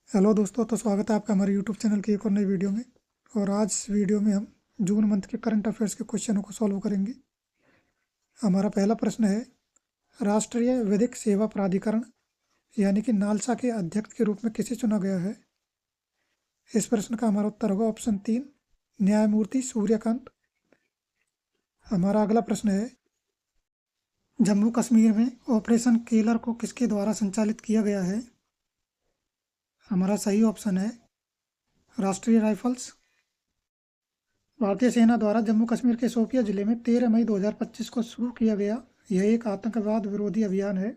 Hello दोस्तों, तो स्वागत है आपका हमारे यूट्यूब चैनल की एक और नई वीडियो में। और आज इस वीडियो में हम जून मंथ के करंट अफेयर्स के क्वेश्चनों को सॉल्व करेंगे। हमारा पहला प्रश्न है, राष्ट्रीय विधिक सेवा प्राधिकरण यानी कि नालसा के अध्यक्ष के रूप में किसे चुना गया है? इस प्रश्न का हमारा उत्तर होगा ऑप्शन 3, न्यायमूर्ति सूर्यकांत। हमारा अगला प्रश्न है, जम्मू कश्मीर में ऑपरेशन केलर को किसके द्वारा संचालित किया गया है? हमारा सही ऑप्शन है राष्ट्रीय राइफल्स। भारतीय सेना द्वारा जम्मू कश्मीर के शोपिया जिले में 13 मई 2025 को शुरू किया गया यह एक आतंकवाद विरोधी अभियान है।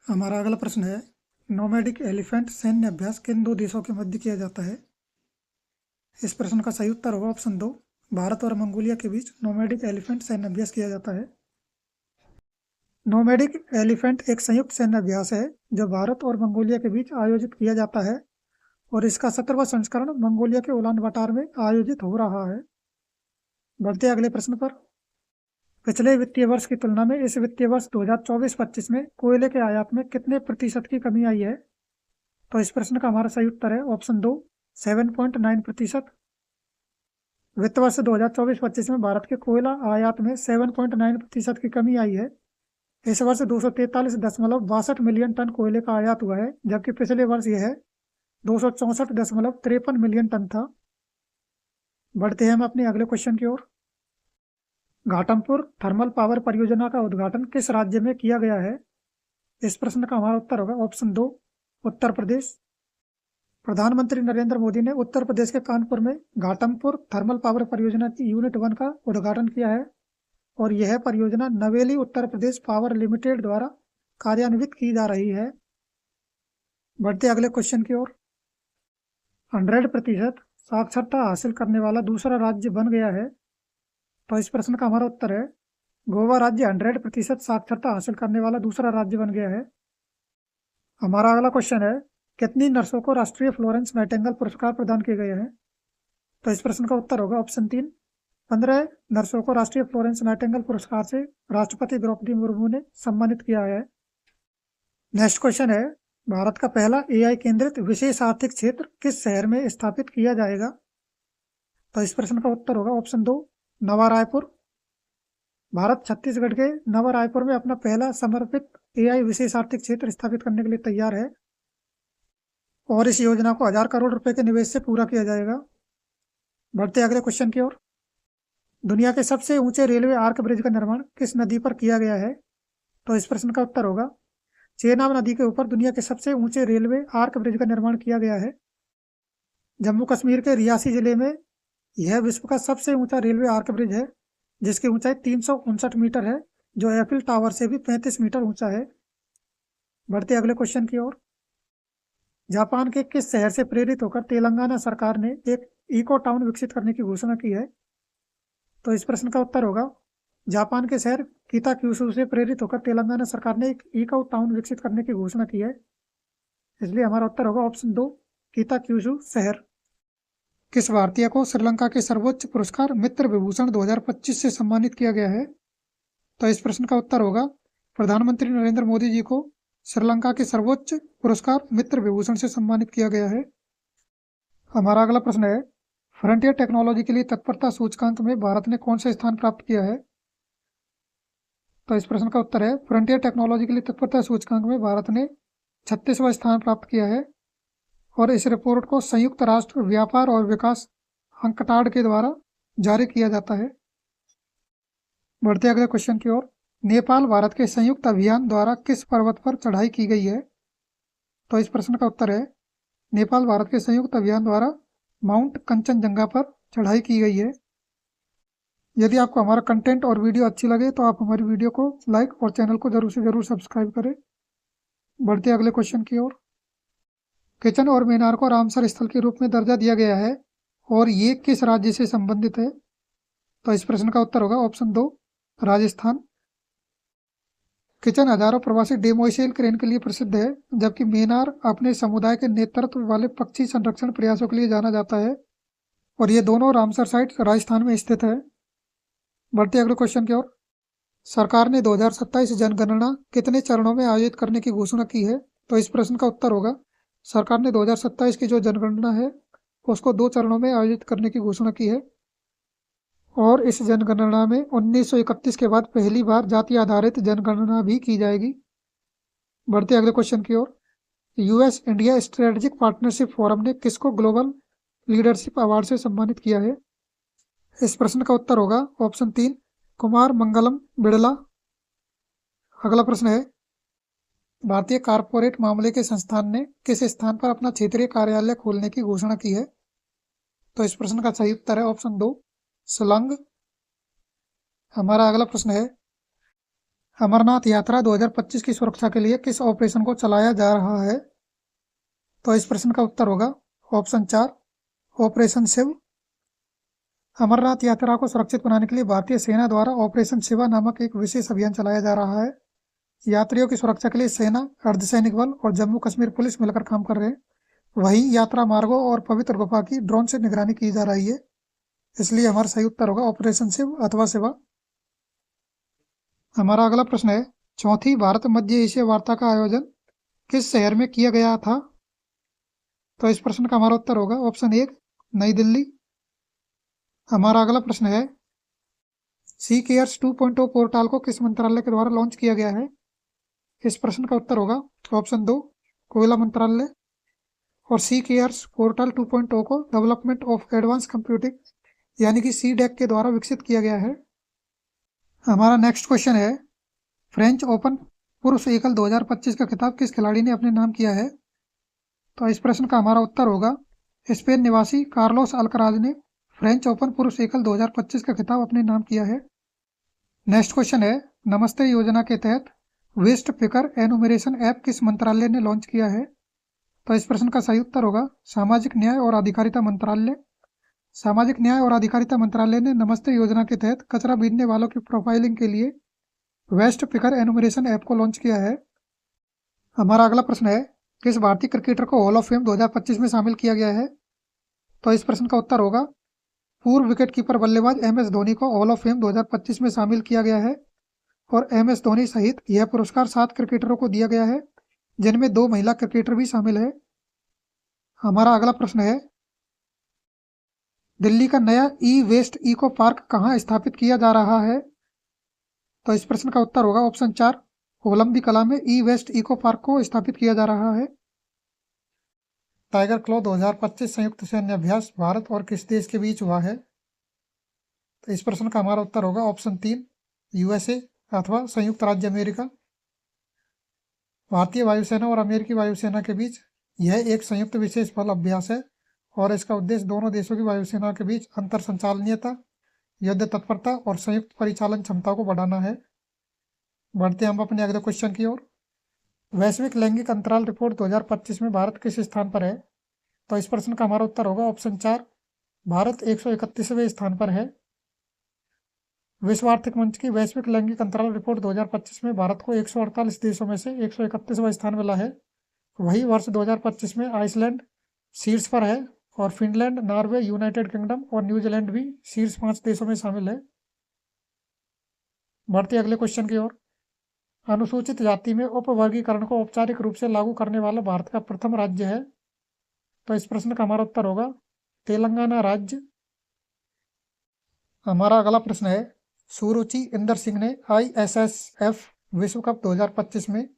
हमारा अगला प्रश्न है, नोमैडिक एलिफेंट सैन्य अभ्यास किन दो देशों के मध्य किया जाता है? इस प्रश्न का सही उत्तर होगा ऑप्शन 2, भारत और मंगोलिया के बीच नोमैडिक एलिफेंट सैन्य अभ्यास किया जाता है। नोमैडिक एलिफेंट एक संयुक्त सैन्य अभ्यास है जो भारत और मंगोलिया के बीच आयोजित किया जाता है और इसका 17वां संस्करण मंगोलिया के उलान बाटार में आयोजित हो रहा है। बढ़ते अगले प्रश्न पर। पिछले वित्तीय वर्ष की तुलना में इस वित्तीय वर्ष 2024-25 में कोयले के आयात में कितने प्रतिशत की कमी आई है? तो इस प्रश्न का हमारा सही उत्तर है ऑप्शन 2, 7.9%। वित्त वर्ष 2024-25 में भारत के कोयला आयात में 7.9% की कमी आई है। इस वर्ष 243.62 मिलियन टन कोयले का आयात हुआ है, जबकि पिछले वर्ष यह 264.53 मिलियन टन था। बढ़ते हैं हम अपने अगले क्वेश्चन की ओर। घाटमपुर थर्मल पावर परियोजना का उद्घाटन किस राज्य में किया गया है? इस प्रश्न का हमारा उत्तर होगा ऑप्शन 2, उत्तर प्रदेश। प्रधानमंत्री नरेंद्र मोदी ने उत्तर प्रदेश के कानपुर में घाटमपुर थर्मल पावर परियोजना की यूनिट 1 का उद्घाटन किया है और यह परियोजना नवेली उत्तर प्रदेश पावर लिमिटेड द्वारा कार्यान्वित की जा रही है। बढ़ते अगले क्वेश्चन की ओर। 100% साक्षरता हासिल करने वाला दूसरा राज्य बन गया है। तो इस प्रश्न का हमारा उत्तर है गोवा राज्य 100% साक्षरता हासिल करने वाला दूसरा राज्य बन गया है। हमारा अगला क्वेश्चन है, कितनी नर्सों को राष्ट्रीय फ्लोरेंस नाइटिंगेल पुरस्कार प्रदान किए गए हैं? तो इस प्रश्न का उत्तर होगा ऑप्शन 3, 15 नर्सों को राष्ट्रीय फ्लोरेंस नाइटिंगेल पुरस्कार से राष्ट्रपति द्रौपदी मुर्मू ने सम्मानित किया है। नेक्स्ट क्वेश्चन है, भारत का पहला AI केंद्रित विशेष आर्थिक क्षेत्र किस शहर में स्थापित किया जाएगा? तो इस प्रश्न का उत्तर होगा ऑप्शन 2, नवा रायपुर। भारत छत्तीसगढ़ के नवा रायपुर में अपना पहला समर्पित AI विशेष आर्थिक क्षेत्र स्थापित करने के लिए तैयार है और इस योजना को 1000 करोड़ रुपए के निवेश से पूरा किया जाएगा। बढ़ते अगले क्वेश्चन की ओर। दुनिया के सबसे ऊंचे रेलवे आर्क ब्रिज का निर्माण किस नदी पर किया गया है? तो इस प्रश्न का उत्तर होगा चेनाब नदी के ऊपर दुनिया के सबसे ऊंचे रेलवे आर्क ब्रिज का निर्माण किया गया है। जम्मू कश्मीर के रियासी जिले में यह विश्व का सबसे ऊंचा रेलवे आर्क ब्रिज है जिसकी ऊंचाई 359 मीटर है, जो एफिल टावर से भी 35 मीटर ऊंचा है। बढ़ते अगले क्वेश्चन की ओर। जापान के किस शहर से प्रेरित होकर तेलंगाना सरकार ने एक इको टाउन विकसित करने की घोषणा की है? तो इस प्रश्न का उत्तर होगा जापान के शहर किताक्यूशु से प्रेरित होकर तेलंगाना सरकार ने एक इको टाउन विकसित करने की घोषणा की है, इसलिए हमारा उत्तर होगा ऑप्शन 2, किताक्यूशु शहर। किस भारतीय को श्रीलंका के सर्वोच्च पुरस्कार मित्र विभूषण 2025 से सम्मानित किया गया है? तो इस प्रश्न का उत्तर होगा प्रधानमंत्री नरेंद्र मोदी जी को श्रीलंका के सर्वोच्च पुरस्कार मित्र विभूषण से सम्मानित किया गया है। हमारा अगला प्रश्न है, फ्रंटियर टेक्नोलॉजी के लिए तत्परता सूचकांक में भारत ने कौन सा स्थान प्राप्त किया है? तो इस प्रश्न का उत्तर है फ्रंटियर टेक्नोलॉजी के लिए तत्परता सूचकांक में भारत ने 36वां स्थान प्राप्त किया है और इस रिपोर्ट को संयुक्त राष्ट्र व्यापार और विकास अंकटाड के द्वारा जारी किया जाता है। बढ़ते अगले क्वेश्चन की ओर। नेपाल भारत के संयुक्त अभियान द्वारा किस पर्वत पर चढ़ाई की गई है? तो इस प्रश्न का उत्तर है नेपाल भारत के संयुक्त अभियान द्वारा माउंट कंचनजंगा पर चढ़ाई की गई है। यदि आपको हमारा कंटेंट और वीडियो अच्छी लगे तो आप हमारी वीडियो को लाइक और चैनल को जरूर से जरूर सब्सक्राइब करें। बढ़ते अगले क्वेश्चन की ओर। किचन और मीनार को रामसर स्थल के रूप में दर्जा दिया गया है और ये किस राज्य से संबंधित है? तो इस प्रश्न का उत्तर होगा ऑप्शन 2, राजस्थान। किचन हजारों प्रवासी डेमोइसेल क्रेन के लिए प्रसिद्ध है, जबकि मीनार अपने समुदाय के नेतृत्व वाले पक्षी संरक्षण प्रयासों के लिए जाना जाता है और ये दोनों रामसर साइट राजस्थान में स्थित है। बढ़ते अगले क्वेश्चन की ओर। सरकार ने 2027 जनगणना कितने चरणों में आयोजित करने की घोषणा की है? तो इस प्रश्न का उत्तर होगा सरकार ने 2027 की जो जनगणना है उसको 2 चरणों में आयोजित करने की घोषणा की है और इस जनगणना में 1931 के बाद पहली बार जाति आधारित जनगणना भी की जाएगी। बढ़ते अगले क्वेश्चन की ओर। US India strategic partnership forum ने किसको ग्लोबल लीडरशिप अवार्ड से सम्मानित किया है? इस प्रश्न का उत्तर होगा ऑप्शन 3 कुमार मंगलम बिड़ला। अगला प्रश्न है, भारतीय कारपोरेट मामले के संस्थान ने किस स्थान पर अपना क्षेत्रीय कार्यालय खोलने की घोषणा की है? तो इस प्रश्न का सही उत्तर है ऑप्शन 2 शिलांग। हमारा अगला प्रश्न है, अमरनाथ यात्रा 2025 की सुरक्षा के लिए किस ऑपरेशन को चलाया जा रहा है? तो इस प्रश्न का उत्तर होगा ऑप्शन 4 ऑपरेशन शिव। अमरनाथ यात्रा को सुरक्षित बनाने के लिए भारतीय सेना द्वारा ऑपरेशन शिवा नामक एक विशेष अभियान चलाया जा रहा है। यात्रियों की सुरक्षा के लिए सेना, अर्धसैनिक बल और जम्मू कश्मीर पुलिस मिलकर काम कर रहे हैं। वहीं यात्रा मार्गों और पवित्र गुफा की ड्रोन से निगरानी की जा रही है। इसलिए हमारा सही उत्तर होगा ऑपरेशन शिव अथवा शिवा। हमारा अगला प्रश्न है, चौथी भारत मध्य एशिया वार्ता का आयोजन किस शहर में किया गया था? तो इस प्रश्न का हमारा उत्तर होगा ऑप्शन 1 नई दिल्ली। हमारा अगला प्रश्न है, सी केयर्स 2.0 पोर्टल को किस मंत्रालय के द्वारा लॉन्च किया गया है? इस प्रश्न का उत्तर होगा ऑप्शन 2 कोयला मंत्रालय। और सी केयर्स पोर्टल 2.0 को डेवलपमेंट ऑफ एडवांस कंप्यूटिंग यानी कि सी डेक के द्वारा विकसित किया गया है। हमारा नेक्स्ट क्वेश्चन है, फ्रेंच ओपन पुरुष एकल 2025 का खिताब किस खिलाड़ी ने अपने नाम किया है? तो इस प्रश्न का हमारा उत्तर होगा स्पेन निवासी कार्लोस अल्कराज ने फ्रेंच ओपन पुरुष एकल 2025 का खिताब अपने नाम किया है। नेक्स्ट क्वेश्चन है, नमस्ते योजना के तहत वेस्ट पिकर एनुमरेशन ऐप किस मंत्रालय ने लॉन्च किया है? तो इस प्रश्न का सही उत्तर होगा सामाजिक न्याय और अधिकारिता मंत्रालय। सामाजिक न्याय और अधिकारिता मंत्रालय ने नमस्ते योजना के तहत कचरा बीनने वालों की प्रोफाइलिंग के लिए वेस्ट पिकर एनुमरेशन ऐप को लॉन्च किया है। हमारा अगला प्रश्न है, किस भारतीय क्रिकेटर को हॉल ऑफ फेम 2025 में शामिल किया गया है? तो इस प्रश्न का उत्तर होगा पूर्व विकेटकीपर बल्लेबाज एम.एस. धोनी को हॉल ऑफ फेम 2025 में शामिल किया गया है और एम.एस. धोनी सहित यह पुरस्कार 7 क्रिकेटरों को दिया गया है, जिनमें 2 महिला क्रिकेटर भी शामिल है। हमारा अगला प्रश्न है, दिल्ली का नया ई वेस्ट इको पार्क कहाँ स्थापित किया जा रहा है? तो इस प्रश्न का उत्तर होगा ऑप्शन 4 कोलंबी कला में ई वेस्ट इको पार्क को स्थापित किया जा रहा है। टाइगर क्लॉ 2025 संयुक्त सैन्य अभ्यास भारत और किस देश के बीच हुआ है? तो इस प्रश्न का हमारा उत्तर होगा ऑप्शन 3 यूएसए अथवा संयुक्त राज्य अमेरिका। भारतीय वायुसेना और अमेरिकी वायुसेना के बीच यह एक संयुक्त विशेष बल अभ्यास है और इसका उद्देश्य दोनों देशों की वायुसेना के बीच अंतर संचालनीयता, युद्ध तत्परता और संयुक्त परिचालन क्षमता को बढ़ाना है। बढ़ते हम अपने अगले क्वेश्चन की ओर। वैश्विक लैंगिक अंतराल रिपोर्ट 2025 में भारत किस स्थान पर है? तो इस प्रश्न का हमारा उत्तर होगा ऑप्शन 4 भारत 131वें स्थान पर है। विश्व आर्थिक मंच की वैश्विक लैंगिक अंतराल रिपोर्ट 2025 में भारत को 148 देशों में से 131वां स्थान मिला है। वही वर्ष 2025 में आइसलैंड शीर्ष पर है और फिनलैंड, नॉर्वे, यूनाइटेड किंगडम और न्यूजीलैंड भी शीर्ष 5 देशों में शामिल है। बढ़ते अगले क्वेश्चन की ओर। अनुसूचित जाति में उपवर्गीकरण को औपचारिक रूप से लागू करने वाला भारत का प्रथम राज्य है? तो इस प्रश्न का हमारा उत्तर होगा तेलंगाना राज्य। हमारा अगला प्रश्न है, सुरुचि इंदर सिंह ने ISSF विश्व कप 2025 में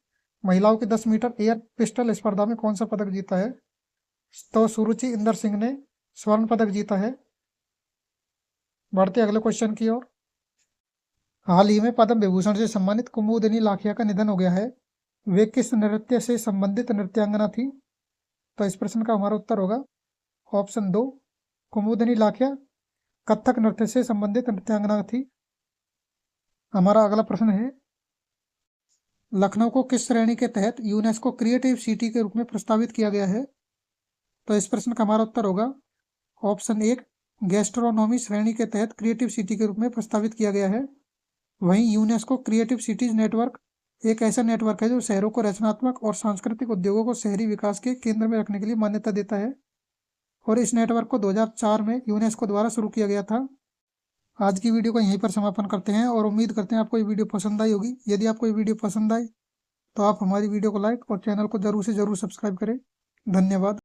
महिलाओं की 10 मीटर एयर पिस्टल स्पर्धा में कौन सा पदक जीता है? तो सुरुचि इंदर सिंह ने स्वर्ण पदक जीता है। बढ़ते अगले क्वेश्चन की ओर। हाल ही में पद्म विभूषण से सम्मानित कुमुदिनी लाखिया का निधन हो गया है। वे किस नृत्य से संबंधित नृत्यांगना थी? तो इस प्रश्न का हमारा उत्तर होगा ऑप्शन 2 कुमुदिनी लाखिया कथक नृत्य से संबंधित नृत्यांगना थी। हमारा अगला प्रश्न है, लखनऊ को किस श्रेणी के तहत यूनेस्को क्रिएटिव सिटी के रूप में प्रस्तावित किया गया है? तो इस प्रश्न का हमारा उत्तर होगा ऑप्शन 1 गैस्ट्रोनॉमी श्रेणी के तहत क्रिएटिव सिटी के रूप में प्रस्तावित किया गया है। वहीं यूनेस्को क्रिएटिव सिटीज नेटवर्क एक ऐसा नेटवर्क है जो शहरों को रचनात्मक और सांस्कृतिक उद्योगों को शहरी विकास के केंद्र में रखने के लिए मान्यता देता है और इस नेटवर्क को 2004 में यूनेस्को द्वारा शुरू किया गया था। आज की वीडियो को यहीं पर समापन करते हैं और उम्मीद करते हैं आपको ये वीडियो पसंद आई होगी। यदि आपको ये वीडियो पसंद आए तो आप हमारी वीडियो को लाइक और चैनल को जरूर से जरूर सब्सक्राइब करें। धन्यवाद।